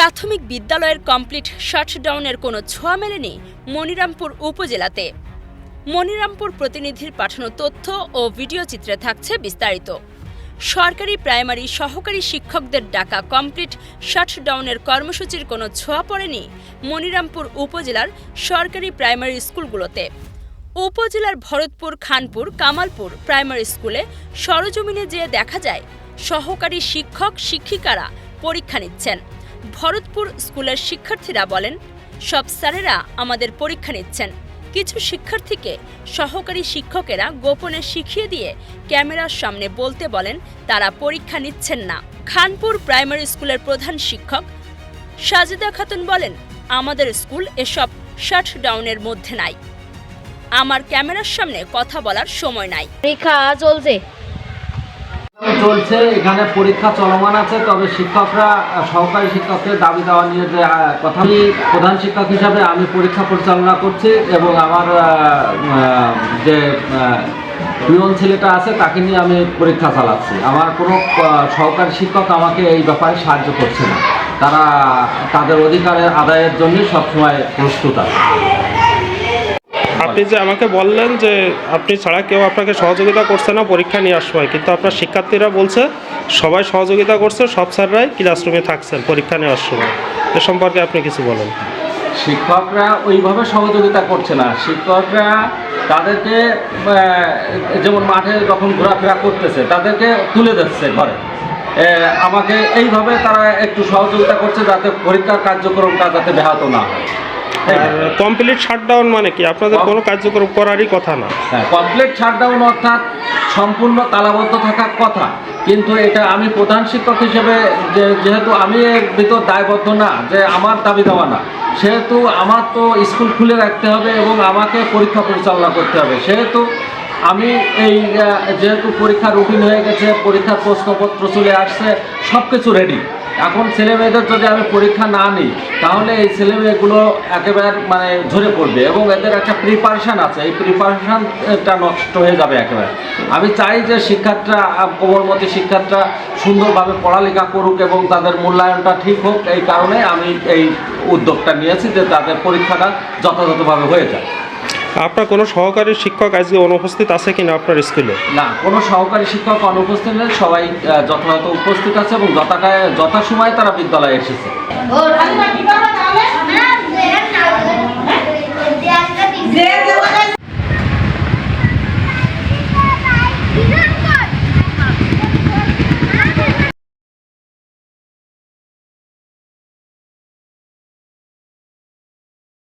প্রাথমিক বিদ্যালয়ের কমপ্লিট শাটডাউনের কোনো ছোঁয়া মেলেনি মনিরামপুর উপজেলাতে। মনিরামপুর প্রতিনিধির পাঠানো তথ্য ও ভিডিও চিত্রে থাকছে বিস্তারিত। সরকারি প্রাইমারি সহকারী শিক্ষকদের ডাকা কমপ্লিট শাটডাউনের কর্মসূচির কোনো ছোঁয়া পড়েনি মনিরামপুর উপজেলার সরকারি প্রাইমারি স্কুলগুলোতে। উপজেলার ভরতপুর, খানপুর, কামালপুর প্রাইমারি স্কুলে সরজমিনে যেয়ে দেখা যায় সহকারী শিক্ষক শিক্ষিকারা পরীক্ষা নিচ্ছেন। ভরতপুর স্কুলের শিক্ষার্থীরা বলেন, সব স্যারেরা আমাদের পরীক্ষা নিচ্ছেন। কিছু শিক্ষার্থীকে সহকারী শিক্ষকেরা গোপনে শিখিয়ে দিয়ে ক্যামেরার সামনে বলতে বলেন তারা পরীক্ষা নিচ্ছেন না। খানপুর প্রাইমারি স্কুলের প্রধান শিক্ষক সাজেদা খাতুন বলেন, আমাদের স্কুল এসব শাটডাউনের মধ্যে নাই। আমার ক্যামেরার সামনে কথা বলার সময় নাই। পরীক্ষা চলছে, এখানে পরীক্ষা চলমান আছে। তবে শিক্ষকরা সহকারী শিক্ষকদের দাবি দেওয়া নিয়ে যে কথা, আমি প্রধান শিক্ষক হিসাবে আমি পরীক্ষা পরিচালনা করছি এবং আমার যে পিয়ন ছেলেটা আছে তাকে নিয়ে আমি পরীক্ষা চালাচ্ছি। আমার কোনো সহকারী শিক্ষক আমাকে এই ব্যাপারে সাহায্য করছে না। তারা তাদের অধিকারের আদায়ের জন্য সবসময় প্রস্তুত আছে। আপনি যে আমাকে বললেন যে আপনি ছাড়া কেউ আপনাকে সহযোগিতা করছে না পরীক্ষা নেওয়ার সময়, কিন্তু আপনার শিক্ষার্থীরা বলছে সবাই সহযোগিতা করছে, সব স্যাররাই ক্লাসরুমে থাকছেন পরীক্ষা নেওয়ার সময়। এ সম্পর্কে আপনি কিছু বলেন। শিক্ষকরা ওইভাবে সহযোগিতা করছে না। শিক্ষকরা তাদেরকে যেমন মাঠে যখন ঘোরাফেরা করতেছে তাদেরকে তুলে দিচ্ছে ঘরে। আমাকে এইভাবে তারা একটু সহযোগিতা করছে যাতে পরীক্ষার কার্যক্রমটা যাতে ব্যাহত না হয়। কমপ্লিট শাটডাউন মানে কি? আপনাদের কোনো কার্যক্রম করারই কথা না। হ্যাঁ, কমপ্লিট শাটডাউন অর্থাৎ সম্পূর্ণ তালাবদ্ধ থাকার কথা, কিন্তু এটা আমি প্রধান শিক্ষক হিসেবে যেহেতু আমি এর ভিতর দায়বদ্ধ না, যে আমার দাবি দেওয়া না, সেহেতু আমার তো স্কুল খুলে রাখতে হবে এবং আমাকে পরীক্ষা পরিচালনা করতে হবে। সেহেতু আমি এই যেহেতু পরীক্ষা রুটিন হয়ে গেছে, পরীক্ষার প্রশ্নপত্র চলে আসছে, সব কিছু রেডি। এখন ছেলেমেয়েদের যদি আমি পরীক্ষা না নিই তাহলে এই ছেলেমেয়েগুলো একেবারে ঝরে পড়বে এবং এদের একটা প্রিপারেশান আছে, এই প্রিপারেশানটা নষ্ট হয়ে যাবে একেবারে। আমি চাই যে শিক্ষার্থীরা, কোমলমতি শিক্ষার্থীরা সুন্দরভাবে পড়ালেখা করুক এবং তাদের মূল্যায়নটা ঠিক হোক। এই কারণে আমি এই উদ্যোগটা নিয়েছি যে তাদের পরীক্ষাটা যথাযথভাবে হয়ে যায়। আপনার কোনো সহকারী শিক্ষক আজকে অনুপস্থিত আছে কিনা আপনার স্কুলে? না, কোনো সহকারী শিক্ষক অনুপস্থিত নেই। সবাই যথাযথ উপস্থিত আছে এবং যথাসময়ে তারা বিদ্যালয়ে এসেছে।